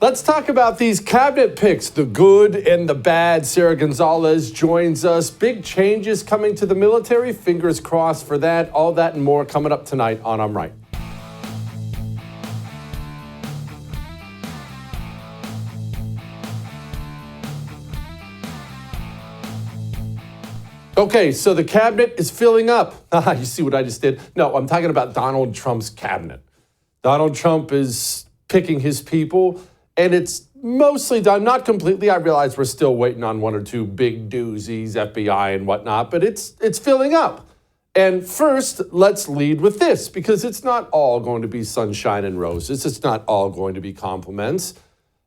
Let's talk about these cabinet picks, the good and the bad. Sara Gonzalez joins us. Big changes coming to the military. Fingers crossed for that. All that and more coming up tonight on I'm Right. Okay, so the cabinet is filling up. You see what I just did? No, I'm talking about Donald Trump's cabinet. Donald Trump is picking his people, and it's mostly done, not completely. I realize we're still waiting on one or two big doozies, FBI and whatnot, but it's filling up. And first, let's lead with this, because it's not all going to be sunshine and roses. It's not all going to be compliments.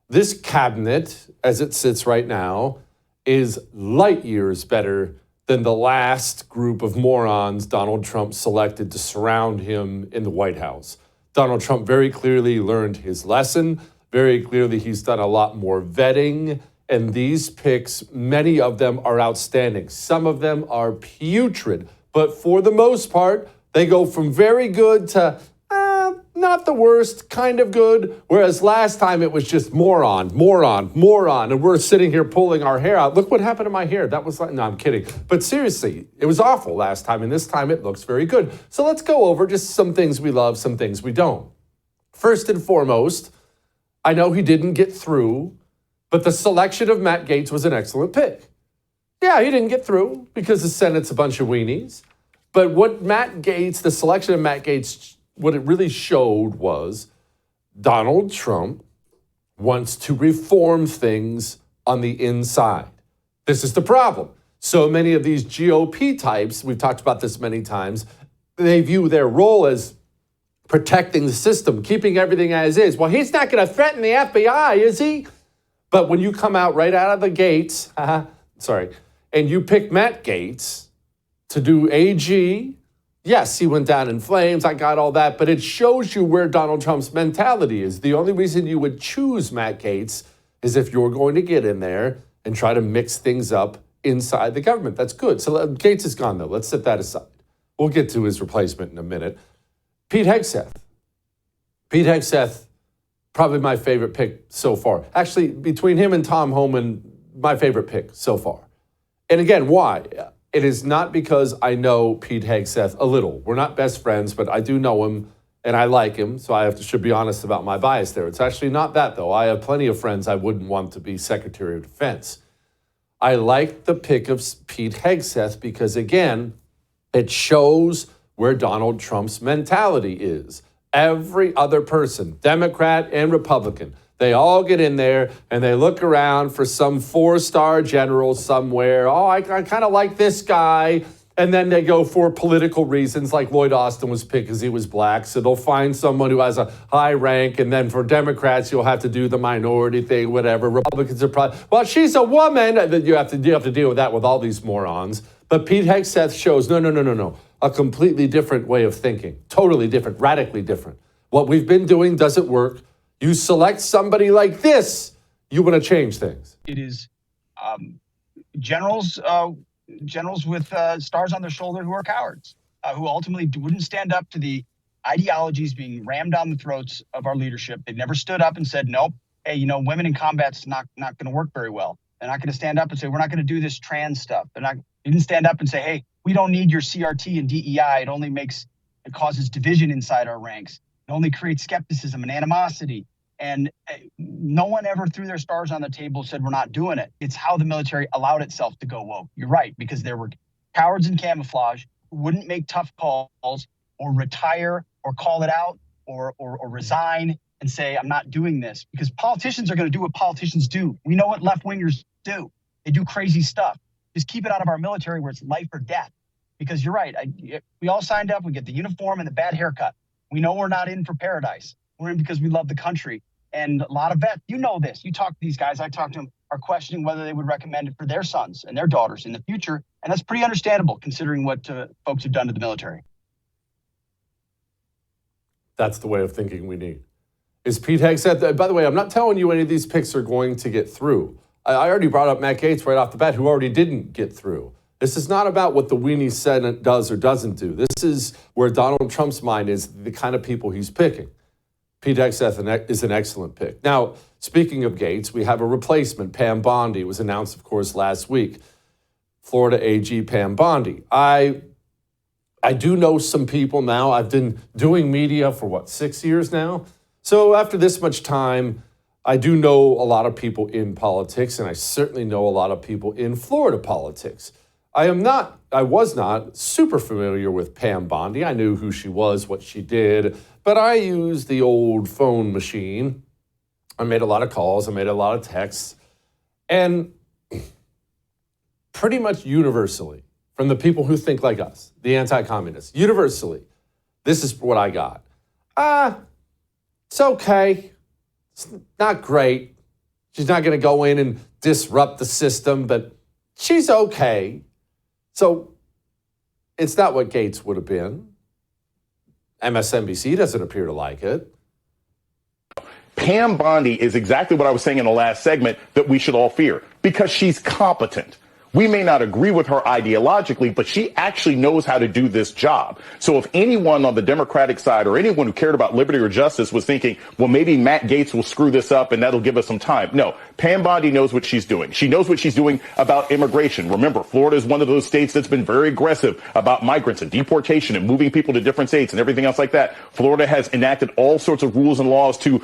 This cabinet, as it sits right now, is light years better than the last group of morons Donald Trump selected to surround him in the White House. Donald Trump very clearly learned his lesson. Very clearly, he's done a lot more vetting. And these picks, many of them are outstanding. Some of them are putrid. But for the most part, they go from very good to not the worst, kind of good. Whereas last time it was just moron. And we're sitting here pulling our hair out. Look what happened to my hair. That was like, no, I'm kidding. But seriously, it was awful last time. And this time it looks very good. So let's go over just some things we love, some things we don't. First and foremost, I know he didn't get through, but the selection of Matt Gaetz was an excellent pick. Yeah, he didn't get through because the Senate's a bunch of weenies. But what Matt Gaetz, the selection of Matt Gaetz, what it really showed was Donald Trump wants to reform things on the inside. This is the problem. So many of these GOP types, we've talked about this many times, they view their role as protecting the system, keeping everything as is. Well, he's not going to threaten the FBI, is he? But when you come out right out of the gates, and you pick Matt Gaetz to do AG, yes, he went down in flames. I got all that. But it shows you where Donald Trump's mentality is. The only reason you would choose Matt Gaetz is if you're going to get in there and try to mix things up inside the government. That's good. So Gaetz is gone, though. Let's set that aside. We'll get to his replacement in a minute. Pete Hegseth. Pete Hegseth, probably my favorite pick so far. Actually, between him and Tom Homan, my favorite pick so far. And again, why? It is not because I know Pete Hegseth a little. We're not best friends, but I do know him and I like him, so should be honest about my bias there. It's actually not that, though. I have plenty of friends I wouldn't want to be Secretary of Defense. I like the pick of Pete Hegseth because, again, it shows where Donald Trump's mentality is. Every other person, Democrat and Republican, they all get in there and they look around for some 4-star general somewhere. Oh, I kind of like this guy. And then they go for political reasons, like Lloyd Austin was picked because he was black. So they'll find someone who has a high rank. And then for Democrats, you'll have to do the minority thing, whatever. Republicans are probably, well, she's a woman. You have to deal with that with all these morons. But Pete Hegseth shows, no. A completely different way of thinking. Totally different, radically different. What we've been doing doesn't work. You select somebody like this, you want to change things. It is generals with stars on their shoulder who are cowards, who ultimately wouldn't stand up to the ideologies being rammed down the throats of our leadership. They've never stood up and said, nope, hey, women in combat's not going to work very well. They're not going to stand up and say, we're not going to do this trans stuff. They didn't stand up and say, hey, we don't need your CRT and DEI. It causes division inside our ranks. It only creates skepticism and animosity. And no one ever threw their stars on the table, said we're not doing it. It's how the military allowed itself to go woke. You're right, because there were cowards in camouflage who wouldn't make tough calls or retire or call it out or resign and say, I'm not doing this. Because politicians are going to do what politicians do. We know what left-wingers do. They do crazy stuff. Just keep it out of our military where it's life or death. Because you're right. We all signed up. We get the uniform and the bad haircut. We know we're not in for paradise. We're in because we love the country. And a lot of vets, this. You talk to these guys, I talk to them, are questioning whether they would recommend it for their sons and their daughters in the future. And that's pretty understandable considering what folks have done to the military. That's the way of thinking we need. Is Pete Hegseth, by the way, I'm not telling you any of these picks are going to get through. I already brought up Matt Gaetz right off the bat, who already didn't get through. This is not about what the weenie Senate does or doesn't do. This is where Donald Trump's mind is, the kind of people he's picking. Pete Hegseth is an excellent pick. Now, speaking of Gates, we have a replacement, Pam Bondi. It was announced, of course, last week. Florida AG Pam Bondi. I do know some people now. I've been doing media for 6 years now? So after this much time, I do know a lot of people in politics, and I certainly know a lot of people in Florida politics. I was not super familiar with Pam Bondi. I knew who she was, what she did, but I used the old phone machine. I made a lot of calls, I made a lot of texts, and pretty much universally, from the people who think like us, the anti-communists, universally, this is what I got. It's okay. It's not great. She's not going to go in and disrupt the system, but she's okay. So it's not what Gates would have been. MSNBC doesn't appear to like it. Pam Bondi is exactly what I was saying in the last segment that we should all fear, because she's competent. We may not agree with her ideologically, but she actually knows how to do this job. So if anyone on the Democratic side or anyone who cared about liberty or justice was thinking, well, maybe Matt Gaetz will screw this up and that'll give us some time. No, Pam Bondi knows what she's doing. She knows what she's doing about immigration. Remember, Florida is one of those states that's been very aggressive about migrants and deportation and moving people to different states and everything else like that. Florida has enacted all sorts of rules and laws to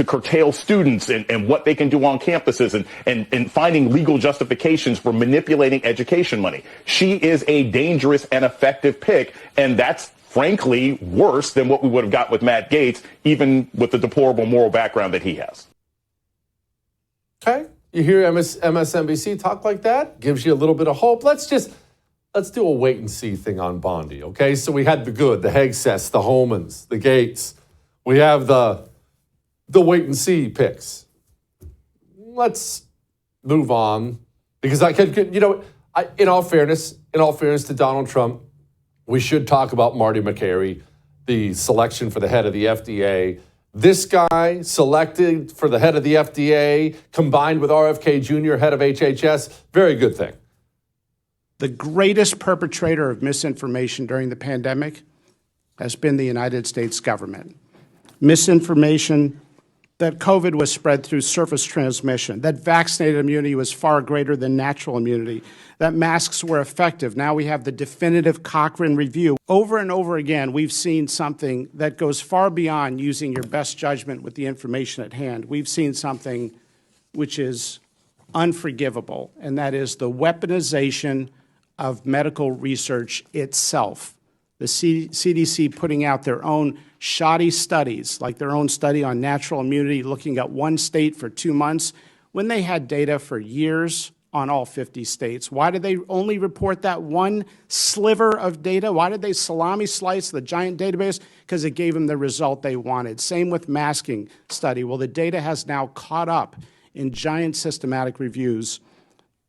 curtail students and what they can do on campuses and finding legal justifications for manipulating education money. She is a dangerous and effective pick, and that's frankly worse than what we would have got with Matt Gaetz, even with the deplorable moral background that he has. Okay, you hear MSNBC talk like that, gives you a little bit of hope. Let's do a wait and see thing on Bondi, okay? So we had the good, the Hegseths, the Holmans, the Gates. We have the wait and see picks. Let's move on. Because in all fairness to Donald Trump, we should talk about Marty McCary, the selection for the head of the FDA. This guy selected for the head of the FDA, combined with RFK Jr., head of HHS, very good thing. The greatest perpetrator of misinformation during the pandemic has been the United States government. Misinformation that COVID was spread through surface transmission, that vaccinated immunity was far greater than natural immunity, that masks were effective. Now we have the definitive Cochrane review. Over and over again, we've seen something that goes far beyond using your best judgment with the information at hand. We've seen something which is unforgivable, and that is the weaponization of medical research itself. The CDC putting out their own shoddy studies, like their own study on natural immunity, looking at one state for 2 months, when they had data for years on all 50 states. Why did they only report that one sliver of data? Why did they salami slice the giant database? Because it gave them the result they wanted. Same with masking study. Well, the data has now caught up in giant systematic reviews,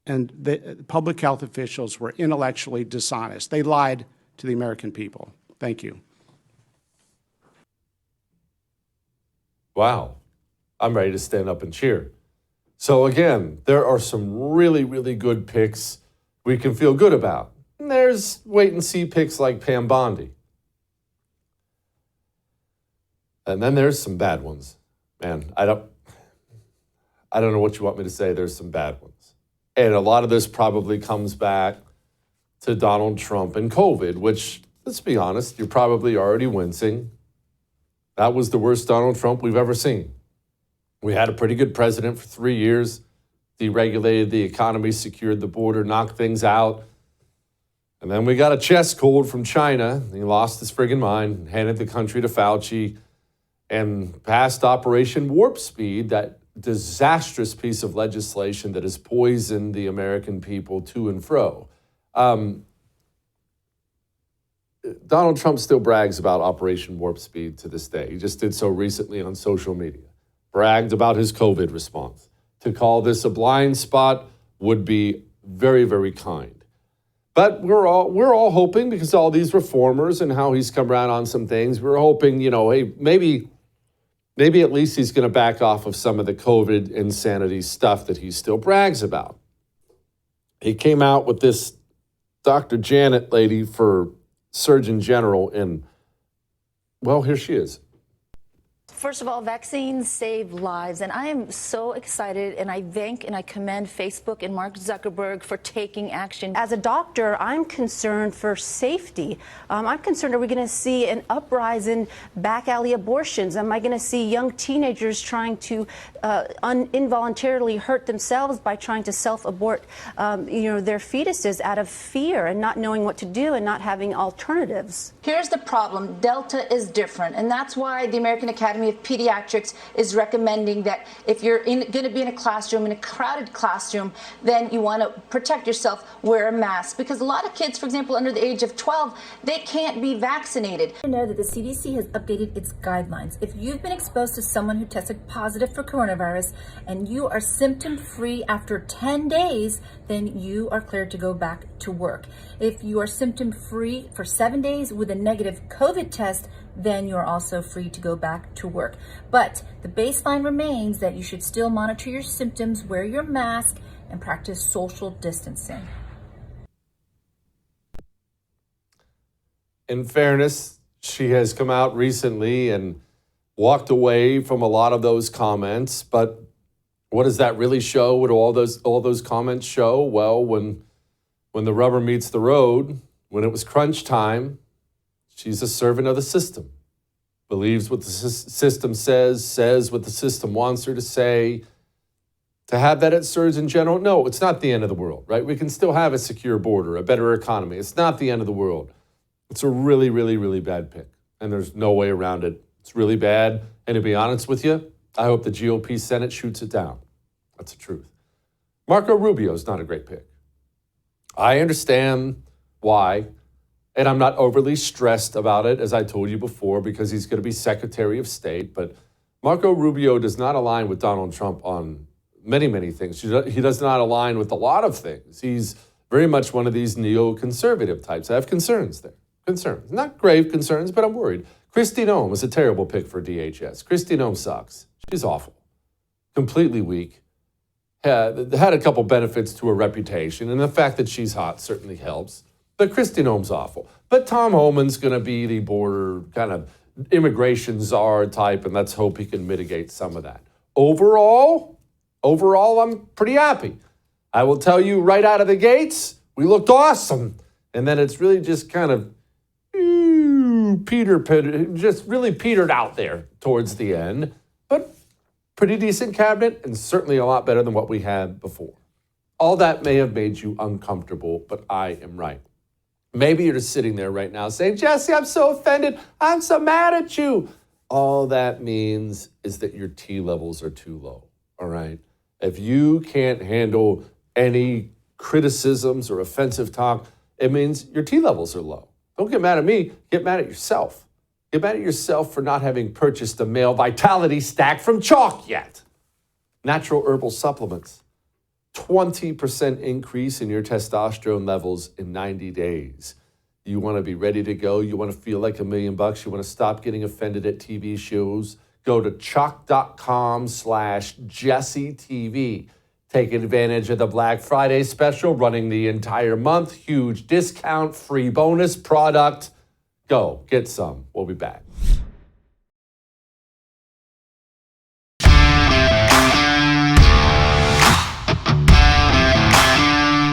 and the public health officials were intellectually dishonest. They lied to the American people. Thank you. Wow. I'm ready to stand up and cheer. So again, there are some really, really good picks we can feel good about. And there's wait and see picks like Pam Bondi. And then there's some bad ones. Man, I don't know what you want me to say. There's some bad ones. And a lot of this probably comes back to Donald Trump and COVID, which, let's be honest, you're probably already wincing. That was the worst Donald Trump we've ever seen. We had a pretty good president for 3 years, deregulated the economy, secured the border, knocked things out. And then we got a chest cold from China. He lost his friggin' mind, handed the country to Fauci, and passed Operation Warp Speed, that disastrous piece of legislation that has poisoned the American people to and fro. Donald Trump still brags about Operation Warp Speed to this day. He just did so recently on social media. Bragged about his COVID response. To call this a blind spot would be very, very kind. But we're all hoping, because all these reformers and how he's come around on some things, we're hoping, hey, maybe at least he's going to back off of some of the COVID insanity stuff that he still brags about. He came out with this Dr. Janet lady for Surgeon General, and, well, here she is. First of all, vaccines save lives, and I am so excited, and I thank and I commend Facebook and Mark Zuckerberg for taking action. As a doctor, I'm concerned for safety. I'm concerned, are we going to see an uprise in back alley abortions? Am I going to see young teenagers trying to involuntarily hurt themselves by trying to self-abort their fetuses out of fear and not knowing what to do and not having alternatives? Here's the problem. Delta is different, and that's why the American Academy of Pediatrics is recommending that if you're going to be in a classroom, in a crowded classroom, then you want to protect yourself, wear a mask. Because a lot of kids, for example, under the age of 12, they can't be vaccinated. I know that the CDC has updated its guidelines. If you've been exposed to someone who tested positive for coronavirus and you are symptom-free after 10 days, then you are cleared to go back to work. If you are symptom-free for 7 days with a negative COVID test, then you're also free to go back to work. But the baseline remains that you should still monitor your symptoms, wear your mask, and practice social distancing. In fairness, she has come out recently and walked away from a lot of those comments, but what does that really show? What do all those comments show? Well, when the rubber meets the road, when it was crunch time, she's a servant of the system. Believes what the system says what the system wants her to say. To have that at Surgeon General, no, it's not the end of the world, right? We can still have a secure border, a better economy. It's not the end of the world. It's a really, really, really bad pick, and there's no way around it. It's really bad, and to be honest with you, I hope the GOP Senate shoots it down. That's the truth. Marco Rubio is not a great pick. I understand why, and I'm not overly stressed about it, as I told you before, because he's going to be Secretary of State, but Marco Rubio does not align with Donald Trump on many, many things. He does not align with a lot of things. He's very much one of these neoconservative types. I have concerns there. Concerns. Not grave concerns, but I'm worried. Kristi Noem is a terrible pick for DHS. Kristi Noem sucks. She's awful. Completely weak. Had a couple benefits to her reputation, and the fact that she's hot certainly helps. But Kristi Noem's awful. But Tom Homan's going to be the border kind of immigration czar type, and let's hope he can mitigate some of that. Overall, I'm pretty happy. I will tell you right out of the gates, we looked awesome. And then it's really just kind of petered out there towards the end. But pretty decent cabinet and certainly a lot better than what we had before. All that may have made you uncomfortable, but I am right. Maybe you're just sitting there right now saying, Jesse, I'm so offended. I'm so mad at you. All that means is that your T levels are too low, all right? If you can't handle any criticisms or offensive talk, it means your T levels are low. Don't get mad at me. Get mad at yourself. Get mad at yourself for not having purchased a male vitality stack from Chalk yet. Natural herbal supplements. 20% increase in your testosterone levels in 90 days. You want to be ready to go. You want to feel like $1 million. You want to stop getting offended at TV shows. Go to chalk.com/JesseTV. Take advantage of the Black Friday special running the entire month. Huge discount, free bonus product. Go, get some. We'll be back.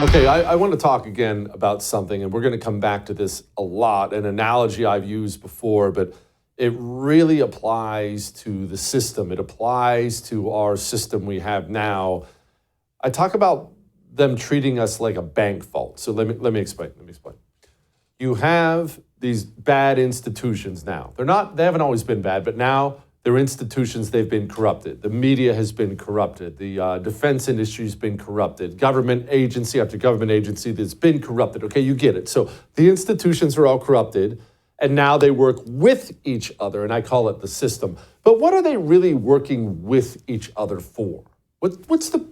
Okay, I want to talk again about something, and we're going to come back to this a lot, an analogy I've used before, but it really applies to the system. It applies to our system we have now. I talk about them treating us like a bank vault. So let me explain. You have these bad institutions now. They haven't always been bad, but now they're institutions, they've been corrupted. The media has been corrupted. The defense industry has been corrupted. Government agency after government agency that's been corrupted. Okay, you get it. So the institutions are all corrupted, and now they work with each other, and I call it the system. But what are they really working with each other for? What's the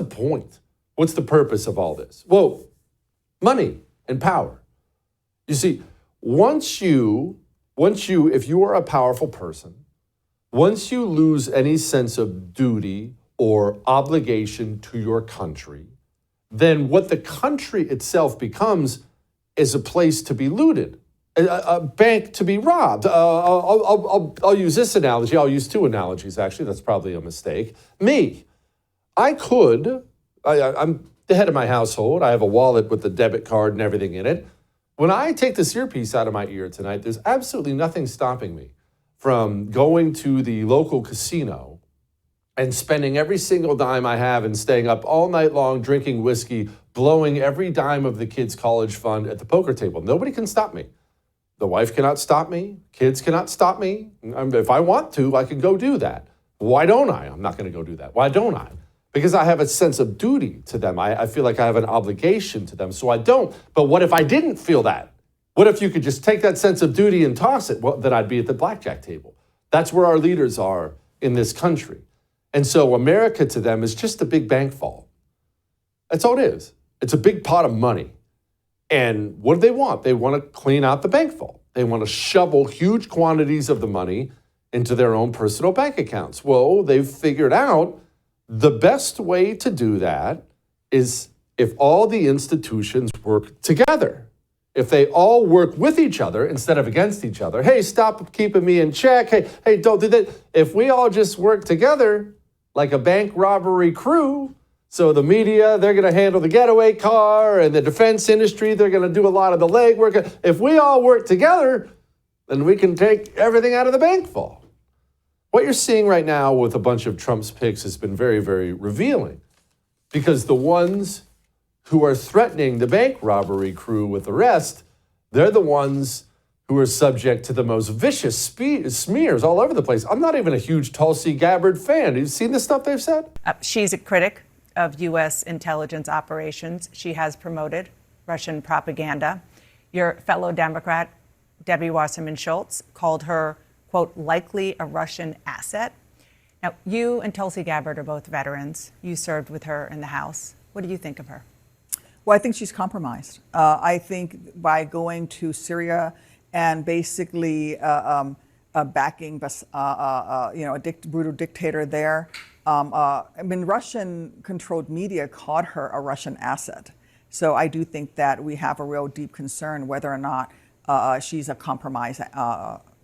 point? What's the purpose of all this? Well, money and power. You see, if you are a powerful person, once you lose any sense of duty or obligation to your country, then what the country itself becomes is a place to be looted. a bank to be robbed. I'll use this analogy. I'll use two analogies, actually. That's probably a mistake. Me, I'm the head of my household. I have a wallet with the debit card and everything in it. When I take this earpiece out of my ear tonight, there's absolutely nothing stopping me from going to the local casino and spending every single dime I have and staying up all night long drinking whiskey, blowing every dime of the kids' college fund at the poker table. Nobody can stop me. The wife cannot stop me. Kids cannot stop me. If I want to, I can go do that. Why don't I? I'm not going to go do that. Why don't I? Because I have a sense of duty to them. I feel like I have an obligation to them, so I don't. But what if I didn't feel that? What if you could just take that sense of duty and toss it? Well, then I'd be at the blackjack table. That's where our leaders are in this country. And so America to them is just a big bank vault. That's all it is. It's a big pot of money. And what do they want? They want to clean out the bank vault. They want to shovel huge quantities of the money into their own personal bank accounts. Well, they've figured out the best way to do that is if all the institutions work together. If they all work with each other instead of against each other. Hey, stop keeping me in check. Hey, don't do that. If we all just work together like a bank robbery crew, so the media, they're going to handle the getaway car, and the defense industry, they're going to do a lot of the legwork. If we all work together, then we can take everything out of the bank vault. What you're seeing right now with a bunch of Trump's picks has been very, very revealing, because the ones who are threatening the bank robbery crew with arrest, they're the ones who are subject to the most vicious smears all over the place. I'm not even a huge Tulsi Gabbard fan. Have you seen the stuff they've said? She's a critic of U.S. intelligence operations. She has promoted Russian propaganda. Your fellow Democrat, Debbie Wasserman Schultz, called her, quote, likely a Russian asset. Now, you and Tulsi Gabbard are both veterans. You served with her in the House. What do you think of her? Well, I think she's compromised. I think by going to Syria and basically backing a brutal dictator there, Russian-controlled media called her a Russian asset. So I do think that we have a real deep concern whether or not she's a compromised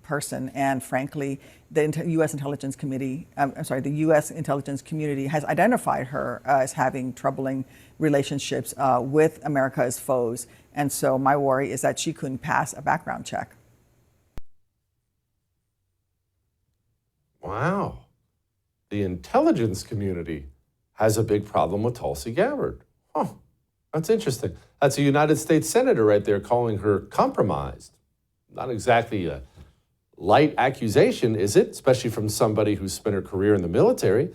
person. And frankly, the U.S. intelligence committee, the U.S. intelligence community has identified her as having troubling relationships with America's foes. And so my worry is that she couldn't pass a background check. Wow. The intelligence community has a big problem with Tulsi Gabbard. Huh. That's interesting. That's a United States senator right there calling her compromised. Not exactly a light accusation, is it? Especially from somebody who's spent her career in the military.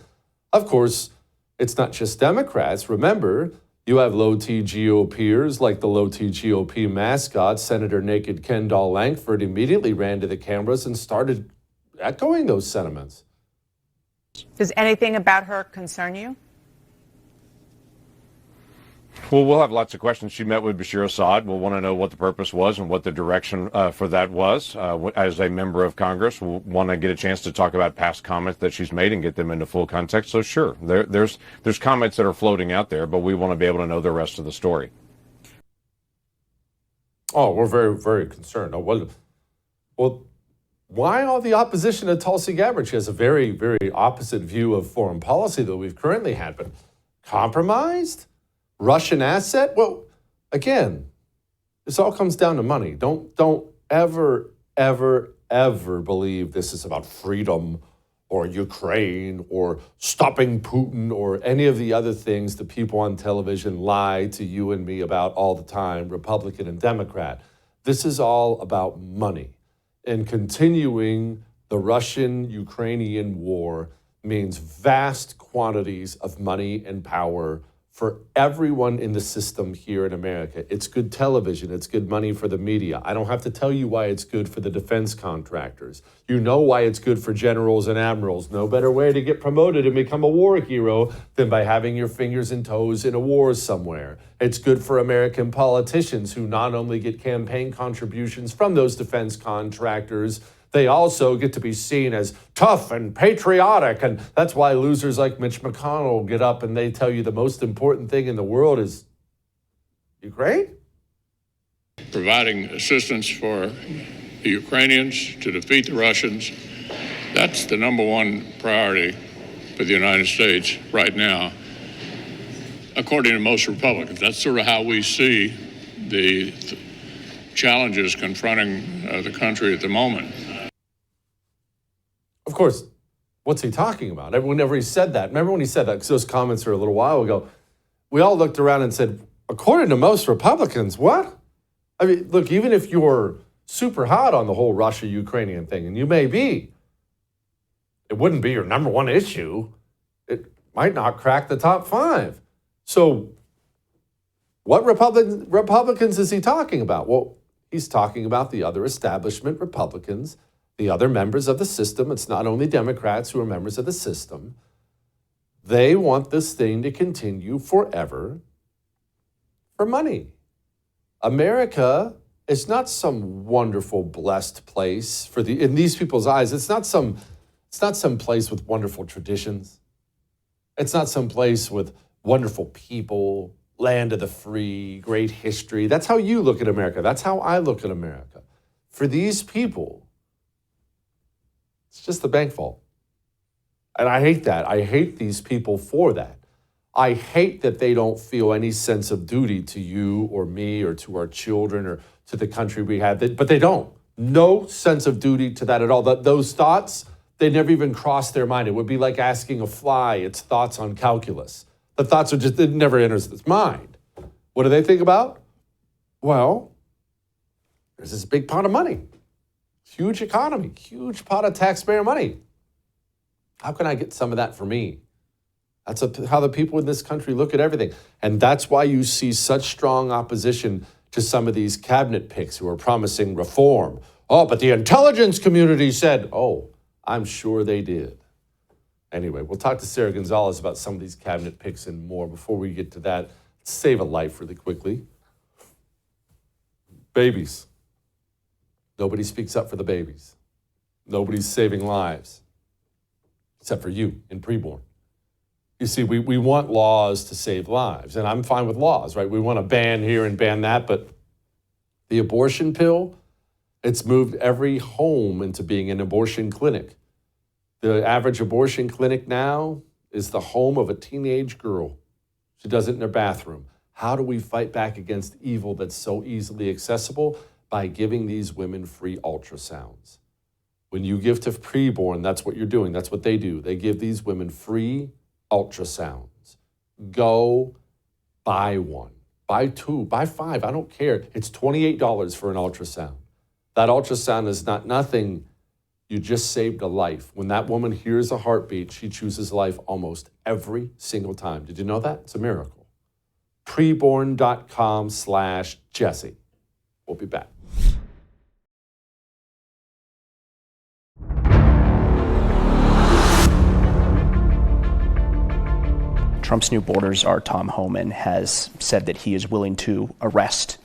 Of course, it's not just Democrats. Remember, you have low-T GOPers like the low-T GOP mascot, Senator Naked Ken Doll Langford, immediately ran to the cameras and started echoing those sentiments. Does anything about her concern you? Well, we'll have lots of questions. She met with Bashir Assad. We'll want to know what the purpose was and what the direction for that was. As a member of Congress, we'll want to get a chance to talk about past comments that she's made and get them into full context. So sure, there's comments that are floating out there, but we want to be able to know the rest of the story. Oh, we're very, very concerned. Well, why all the opposition to Tulsi Gabbard? She has a very, very opposite view of foreign policy that we've currently had. But compromised? Russian asset? Well, again, this all comes down to money. Don't ever, ever, ever believe this is about freedom or Ukraine or stopping Putin or any of the other things that people on television lie to you and me about all the time, Republican and Democrat. This is all about money. And continuing the Russian-Ukrainian war means vast quantities of money and power for everyone in the system here in America. It's good television. It's good money for the media. I don't have to tell you why it's good for the defense contractors. You know why it's good for generals and admirals. No better way to get promoted and become a war hero than by having your fingers and toes in a war somewhere. It's good for American politicians who not only get campaign contributions from those defense contractors, they also get to be seen as tough and patriotic. And that's why losers like Mitch McConnell get up and they tell you the most important thing in the world is Ukraine. providing assistance for the Ukrainians to defeat the Russians. That's the number one priority for the United States right now, according to most Republicans. That's sort of how we see the challenges confronting the country at the moment. Of course, what's he talking about? Whenever he said that, remember when he said that, because those comments were a little while ago, we all looked around and said, according to most Republicans, what? I mean, look, even if you're super hot on the whole Russia-Ukrainian thing, and you may be, it wouldn't be your number one issue. It might not crack the top 5. So what Republicans is he talking about? Well, he's talking about the other establishment Republicans, the other members of the system. It's not only Democrats who are members of the system. They want this thing to continue forever for money. America is not some wonderful, blessed place in these people's eyes. It's not some place with wonderful traditions. It's not some place with wonderful people, land of the free, great history. That's how you look at America. That's how I look at America. For these people, it's just the bank vault. And I hate that. I hate these people for that. I hate that they don't feel any sense of duty to you or me or to our children or to the country we have. But they don't. No sense of duty to that at all. Those thoughts, they never even cross their mind. It would be like asking a fly its thoughts on calculus. The thoughts it never enters its mind. What do they think about? Well, there's this big pot of money. Huge economy, huge pot of taxpayer money. How can I get some of that for me? That's how the people in this country look at everything. And that's why you see such strong opposition to some of these cabinet picks who are promising reform. Oh, but the intelligence community said, oh, I'm sure they did. Anyway, we'll talk to Sara Gonzalez about some of these cabinet picks and more. Before we get to that, let's save a life really quickly. Babies. Nobody speaks up for the babies. Nobody's saving lives, except for you in preborn. You see, we want laws to save lives, and I'm fine with laws, right? We want to ban here and ban that, but the abortion pill, it's moved every home into being an abortion clinic. The average abortion clinic now is the home of a teenage girl. She does it in her bathroom. How do we fight back against evil that's so easily accessible? By giving these women free ultrasounds. When you give to preborn, that's what you're doing. That's what they do. They give these women free ultrasounds. Go buy one. Buy 2. Buy 5. I don't care. It's $28 for an ultrasound. That ultrasound is not nothing. You just saved a life. When that woman hears a heartbeat, she chooses life almost every single time. Did you know that? It's a miracle. Preborn.com/Jesse. We'll be back. Trump's new border czar, Tom Homan, has said that he is willing to arrest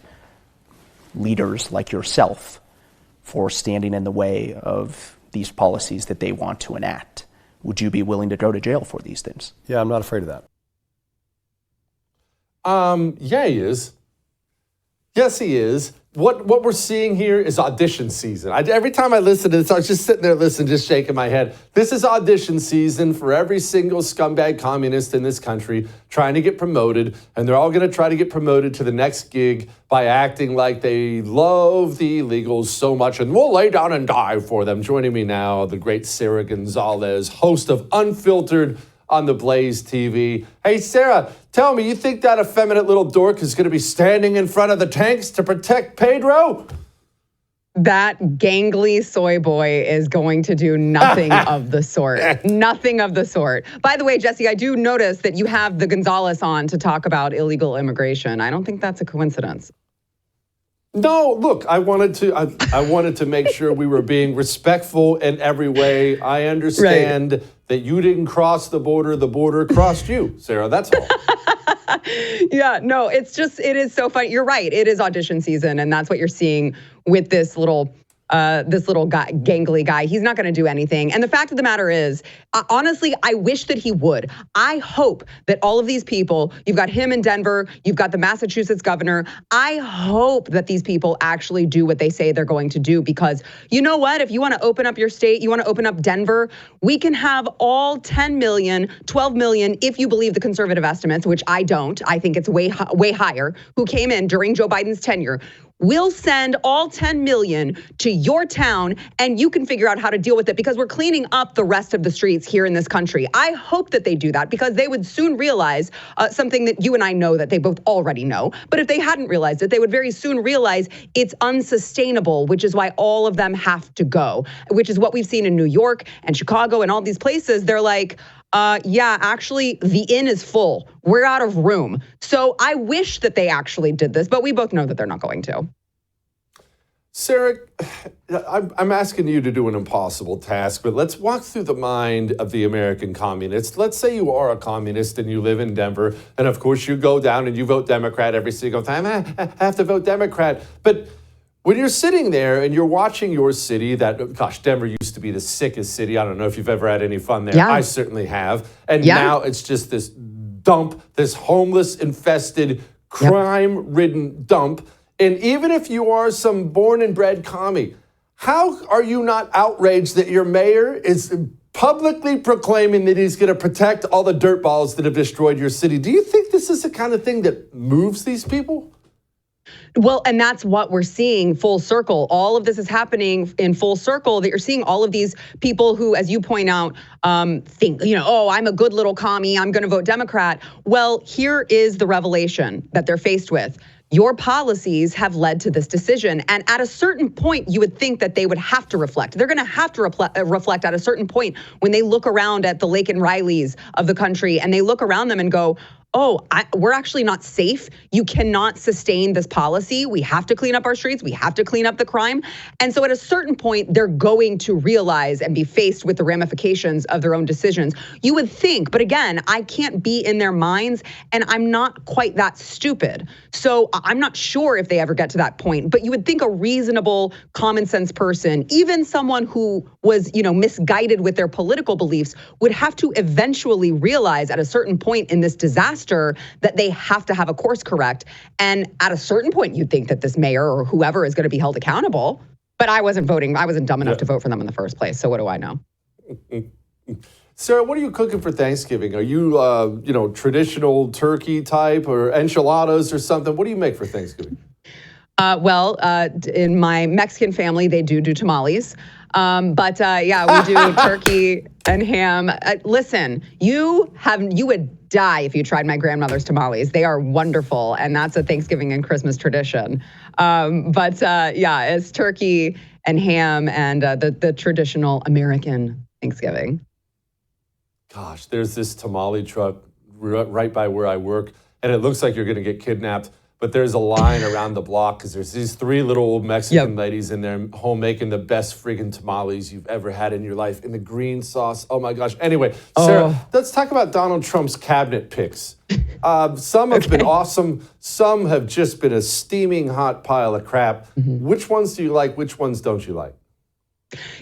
leaders like yourself for standing in the way of these policies that they want to enact. Would you be willing to go to jail for these things? Yeah, I'm not afraid of that. Yeah, he is. Yes, he is. What we're seeing here is audition season. Every time I listen to this, I was just sitting there listening, just shaking my head. This is audition season for every single scumbag communist in this country trying to get promoted, and they're all going to try to get promoted to the next gig by acting like they love the illegals so much, and we'll lay down and die for them. Joining me now, the great Sara Gonzales, host of Unfiltered on the Blaze TV. Hey, Sarah, tell me, you think that effeminate little dork is going to be standing in front of the tanks to protect Pedro? That gangly soy boy is going to do nothing of the sort. Nothing of the sort. By the way, Jesse, I do notice that you have the Gonzalez on to talk about illegal immigration. I don't think that's a coincidence. No, look, I wanted to make sure we were being respectful in every way. I understand that you didn't cross the border crossed you, Sarah. That's all. Yeah, no, it is so funny. You're right. It is audition season, and that's what you're seeing with this little this little guy, gangly guy. He's not going to do anything. And the fact of the matter is, honestly, I wish that he would. I hope that all of these people, you've got him in Denver, you've got the Massachusetts governor. I hope that these people actually do what they say they're going to do, because you know what? If you want to open up your state, you want to open up Denver, we can have all 10 million, 12 million, if you believe the conservative estimates, which I don't. I think it's way higher, who came in during Joe Biden's tenure. We'll send all 10 million to your town, and you can figure out how to deal with it, because we're cleaning up the rest of the streets here in this country. I hope that they do that, because they would soon realize something that you and I know that they both already know. But if they hadn't realized it, they would very soon realize it's unsustainable, which is why all of them have to go, which is what we've seen in New York and Chicago and all these places. They're like, yeah, actually, the inn is full. We're out of room. So I wish that they actually did this, but we both know that they're not going to. Sarah, I'm asking you to do an impossible task, but let's walk through the mind of the American communist. Let's say you are a communist and you live in Denver, and of course you go down and you vote Democrat every single time. I have to vote Democrat. But when you're sitting there and you're watching your city, Denver used to be the sickest city. I don't know if you've ever had any fun there. Yeah. I certainly have. And now it's just this dump, this homeless, infested, crime-ridden dump. And even if you are some born and bred commie, how are you not outraged that your mayor is publicly proclaiming that he's going to protect all the dirtballs that have destroyed your city? Do you think this is the kind of thing that moves these people? Well, and that's what we're seeing full circle. All of this is happening in full circle, that you're seeing all of these people who, as you point out, think, oh, I'm a good little commie, I'm going to vote Democrat. Well, here is the revelation that they're faced with. Your policies have led to this decision. And at a certain point, you would think that they would have to reflect. They're going to have to reflect at a certain point when they look around at the Lake and Rileys of the country and they look around them and go, we're actually not safe. You cannot sustain this policy. We have to clean up our streets. We have to clean up the crime. And so at a certain point, they're going to realize and be faced with the ramifications of their own decisions. You would think, but again, I can't be in their minds, and I'm not quite that stupid. So I'm not sure if they ever get to that point, but you would think a reasonable, common sense person, even someone who was, misguided with their political beliefs, would have to eventually realize at a certain point in this disaster that they have to have a course correct. And at a certain point, you'd think that this mayor or whoever is going to be held accountable. But I wasn't voting. I wasn't dumb enough to vote for them in the first place. So what do I know? Sarah, what are you cooking for Thanksgiving? Are you, traditional turkey type or enchiladas or something? What do you make for Thanksgiving? In my Mexican family, they do tamales. But we do turkey and ham. Listen, you would die if you tried my grandmother's tamales. They are wonderful, and that's a Thanksgiving and Christmas tradition. It's turkey and ham and the traditional American Thanksgiving. Gosh, there's this tamale truck right by where I work, and it looks like you're going to get kidnapped. But there's a line around the block because there's these three little old Mexican ladies in there home making the best friggin' tamales you've ever had in your life in the green sauce. Oh my gosh. Anyway, Sarah, let's talk about Donald Trump's cabinet picks. Some have been awesome. Some have just been a steaming hot pile of crap. Mm-hmm. Which ones do you like? Which ones don't you like?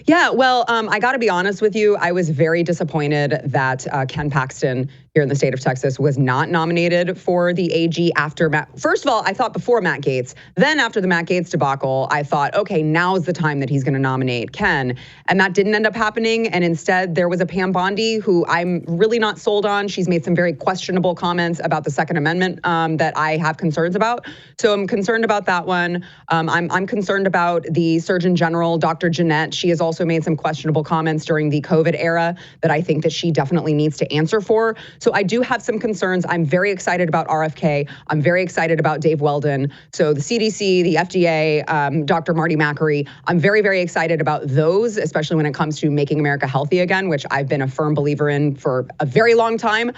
Yeah, well, I got to be honest with you. I was very disappointed that Ken Paxton here in the state of Texas was not nominated for the AG after First of all, I thought before Matt Gaetz. Then after the Matt Gaetz debacle, I thought, okay, now is the time that he's going to nominate Ken. And that didn't end up happening. And instead, there was a Pam Bondi who I'm really not sold on. She's made some very questionable comments about the Second Amendment that I have concerns about. So I'm concerned about that one. I'm concerned about the Surgeon General, Dr. Jeanette. She has also made some questionable comments during the COVID era that I think that she definitely needs to answer for. So I do have some concerns. I'm very excited about RFK. I'm very excited about Dave Weldon. So the CDC, the FDA, Dr. Marty Makary, I'm very, very excited about those, especially when it comes to making America healthy again, which I've been a firm believer in for a very long time,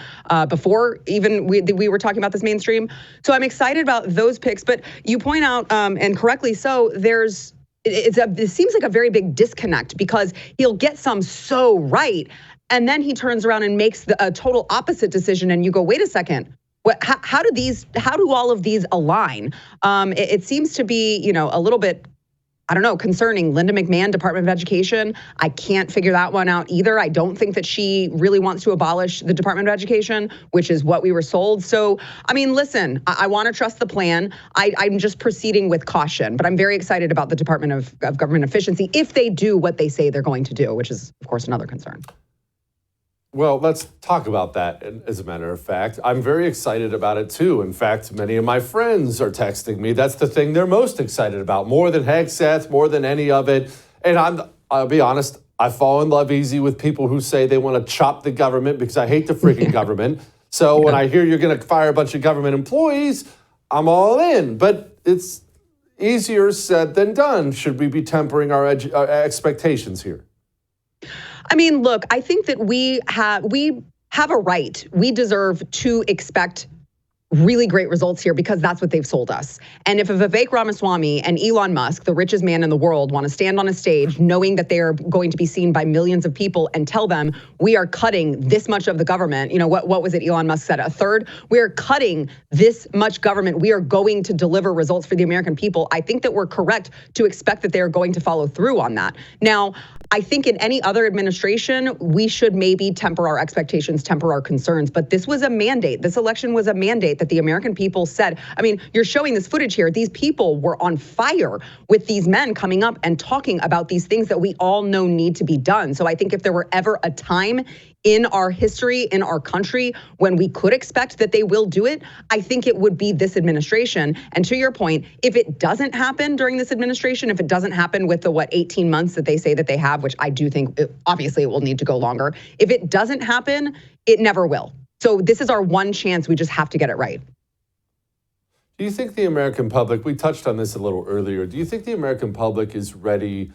before even we were talking about this mainstream. So I'm excited about those picks. But you point out, and correctly so, it seems like a very big disconnect because he'll get some so right, and then he turns around and makes a total opposite decision, and you go, wait a second, how do all of these align? It seems to be, a little bit I don't know, concerning. Linda McMahon, Department of Education, I can't figure that one out either. I don't think that she really wants to abolish the Department of Education, which is what we were sold. So, I mean, listen, I want to trust the plan. I'm just proceeding with caution, but I'm very excited about the Department of Government Efficiency if they do what they say they're going to do, which is, of course, another concern. Well, let's talk about that, as a matter of fact. I'm very excited about it, too. In fact, many of my friends are texting me. That's the thing they're most excited about, more than Hegseth, more than any of it. And I'll be honest, I fall in love easy with people who say they want to chop the government because I hate the freaking government. So when I hear you're going to fire a bunch of government employees, I'm all in. But it's easier said than done. Should we be tempering our expectations here? I mean, look, I think that we have a right. We deserve to expect really great results here because that's what they've sold us. And if Vivek Ramaswamy and Elon Musk, the richest man in the world, want to stand on a stage knowing that they are going to be seen by millions of people and tell them we are cutting this much of the government, you know, what was it Elon Musk said, a third? We're cutting this much government. We are going to deliver results for the American people. I think that we're correct to expect that they are going to follow through on that. Now, I think in any other administration, we should maybe temper our expectations, temper our concerns. But this was a mandate. This election was a mandate that the American people said. I mean, you're showing this footage here. These people were on fire with these men coming up and talking about these things that we all know need to be done. So I think if there were ever a time in our history, in our country, when we could expect that they will do it, I think it would be this administration. And to your point, if it doesn't happen during this administration, if it doesn't happen with the, 18 months that they say that they have, which I do think, obviously it will need to go longer. If it doesn't happen, it never will. So this is our one chance. We just have to get it right. Do you think the American public, we touched on this a little earlier, do you think the American public is ready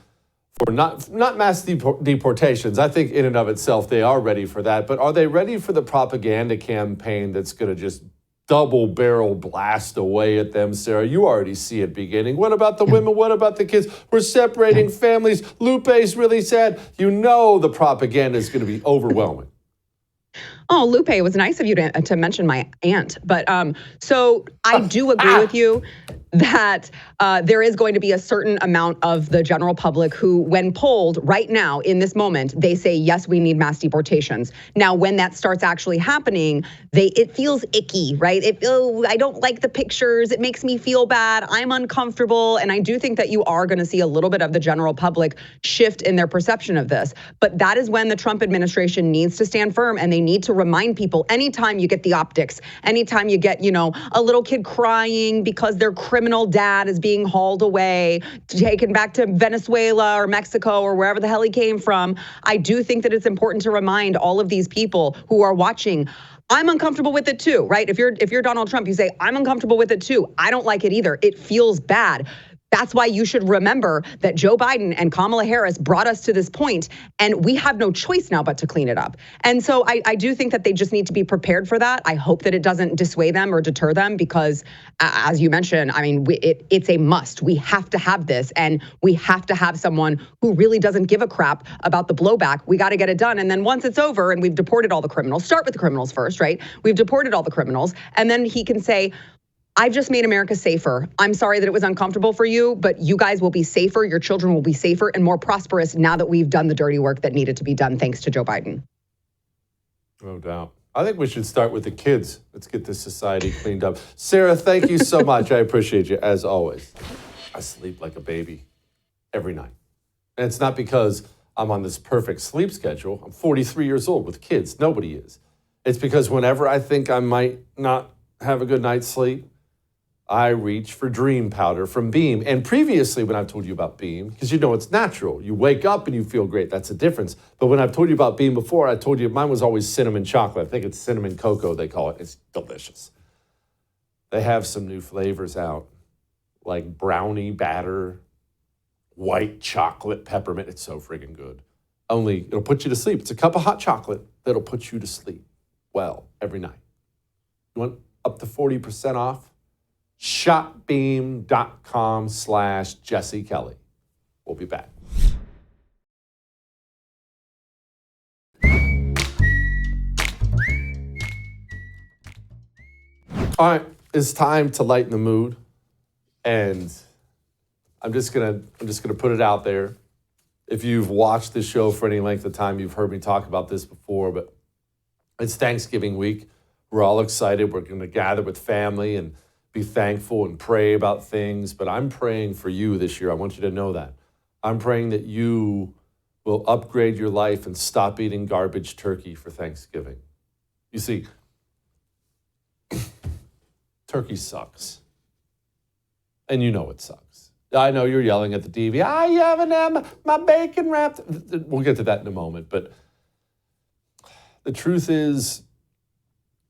for not mass deportations? I think in and of itself they are ready for that, but are they ready for the propaganda campaign that's going to just double barrel blast away at them, Sarah? You already see it beginning. What about the women? What about the kids? We're separating families. Lupe's really sad. You know the propaganda is going to be overwhelming. Oh, Lupe, it was nice of you to mention my aunt. But so I do agree with you that there is going to be a certain amount of the general public who, when polled right now in this moment, they say, yes, we need mass deportations. Now, when that starts actually happening, it feels icky, right? I don't like the pictures. It makes me feel bad. I'm uncomfortable. And I do think that you are going to see a little bit of the general public shift in their perception of this. But that is when the Trump administration needs to stand firm, and they need to remind people, anytime you get the optics, anytime you get, a little kid crying because their criminal dad is being hauled away, taken back to Venezuela or Mexico or wherever the hell he came from, I do think that it's important to remind all of these people who are watching, I'm uncomfortable with it too, right? If you're Donald Trump, you say, I'm uncomfortable with it too. I don't like it either. It feels bad. That's why you should remember that Joe Biden and Kamala Harris brought us to this point, and we have no choice now but to clean it up. And so I do think that they just need to be prepared for that. I hope that it doesn't dissuade them or deter them because, as you mentioned, I mean, it's a must. We have to have this, and we have to have someone who really doesn't give a crap about the blowback. We got to get it done. And then once it's over and we've deported all the criminals, start with the criminals first, right? We've deported all the criminals, and then he can say, I've just made America safer. I'm sorry that it was uncomfortable for you, but you guys will be safer. Your children will be safer and more prosperous now that we've done the dirty work that needed to be done, thanks to Joe Biden. No doubt. I think we should start with the kids. Let's get this society cleaned up. Sarah, thank you so much. I appreciate you, as always. I sleep like a baby every night. And it's not because I'm on this perfect sleep schedule. I'm 43 years old with kids. Nobody is. It's because whenever I think I might not have a good night's sleep, I reach for Dream Powder from Beam. And previously, when I've told you about Beam, because it's natural. You wake up and you feel great. That's the difference. But when I've told you about Beam before, I told you mine was always cinnamon chocolate. I think it's cinnamon cocoa, they call it. It's delicious. They have some new flavors out, like brownie batter, white chocolate peppermint. It's so friggin' good. Only it'll put you to sleep. It's a cup of hot chocolate that'll put you to sleep well every night. You want up to 40% off? Shopbeam.com/Jesse Kelly. We'll be back. All right, it's time to lighten the mood. And I'm just gonna put it out there. If you've watched this show for any length of time, you've heard me talk about this before, but it's Thanksgiving week. We're all excited. We're going to gather with family and be thankful and pray about things. But I'm praying for you this year. I want you to know that. I'm praying that you will upgrade your life and stop eating garbage turkey for Thanksgiving. You see, turkey sucks. And you know it sucks. I know you're yelling at the TV. I haven't had my bacon wrapped. We'll get to that in a moment. But the truth is,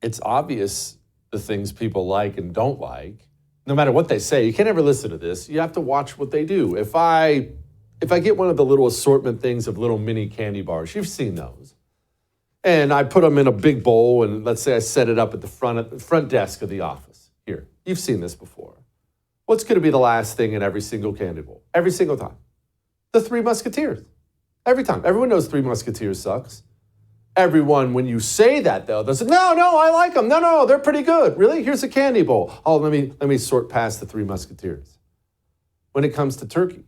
it's obvious the things people like and don't like, no matter what they say. You can't ever listen to this. You have to watch what they do. If I get one of the little assortment things of little mini candy bars, you've seen those, and I put them in a big bowl, and let's say I set it up at the front desk of the office. Here, you've seen this before. What's going to be the last thing in every single candy bowl? Every single time. The Three Musketeers. Every time. Everyone knows Three Musketeers sucks. Everyone, when you say that, though, they'll say, no, I like them. No, they're pretty good. Really? Here's a candy bowl. Oh, let me sort past the Three Musketeers. When it comes to turkey,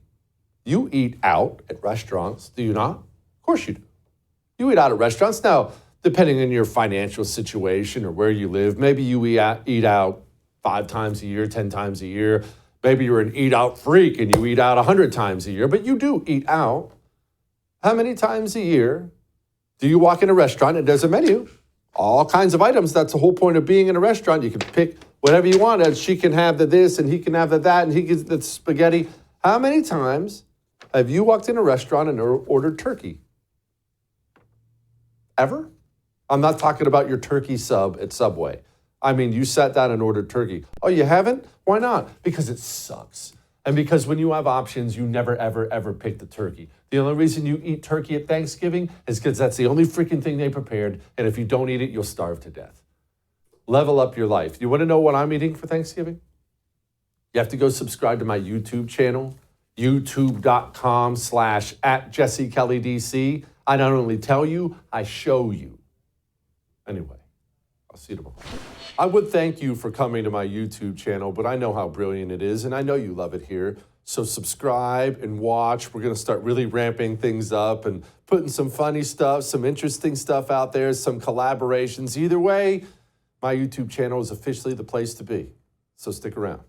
you eat out at restaurants, do you not? Of course you do. You eat out at restaurants. Now, depending on your financial situation or where you live, maybe you eat out 5 times a year, 10 times a year. Maybe you're an eat-out freak and you eat out 100 times a year, but you do eat out. How many times a year do you walk in a restaurant and there's a menu? All kinds of items. That's the whole point of being in a restaurant. You can pick whatever you want. And she can have the this and he can have the that and he gets the spaghetti. How many times have you walked in a restaurant and ordered turkey? Ever? I'm not talking about your turkey sub at Subway. I mean, you sat down and ordered turkey. Oh, you haven't? Why not? Because it sucks. And because when you have options, you never, ever, ever pick the turkey. The only reason you eat turkey at Thanksgiving is because that's the only freaking thing they prepared. And if you don't eat it, you'll starve to death. Level up your life. You want to know what I'm eating for Thanksgiving? You have to go subscribe to my YouTube channel, youtube.com/@JesseKellyDC. I not only tell you, I show you. Anyway, I'll see you tomorrow. I would thank you for coming to my YouTube channel, but I know how brilliant it is, and I know you love it here. So subscribe and watch. We're going to start really ramping things up and putting some funny stuff, some interesting stuff out there, some collaborations. Either way, my YouTube channel is officially the place to be. So stick around.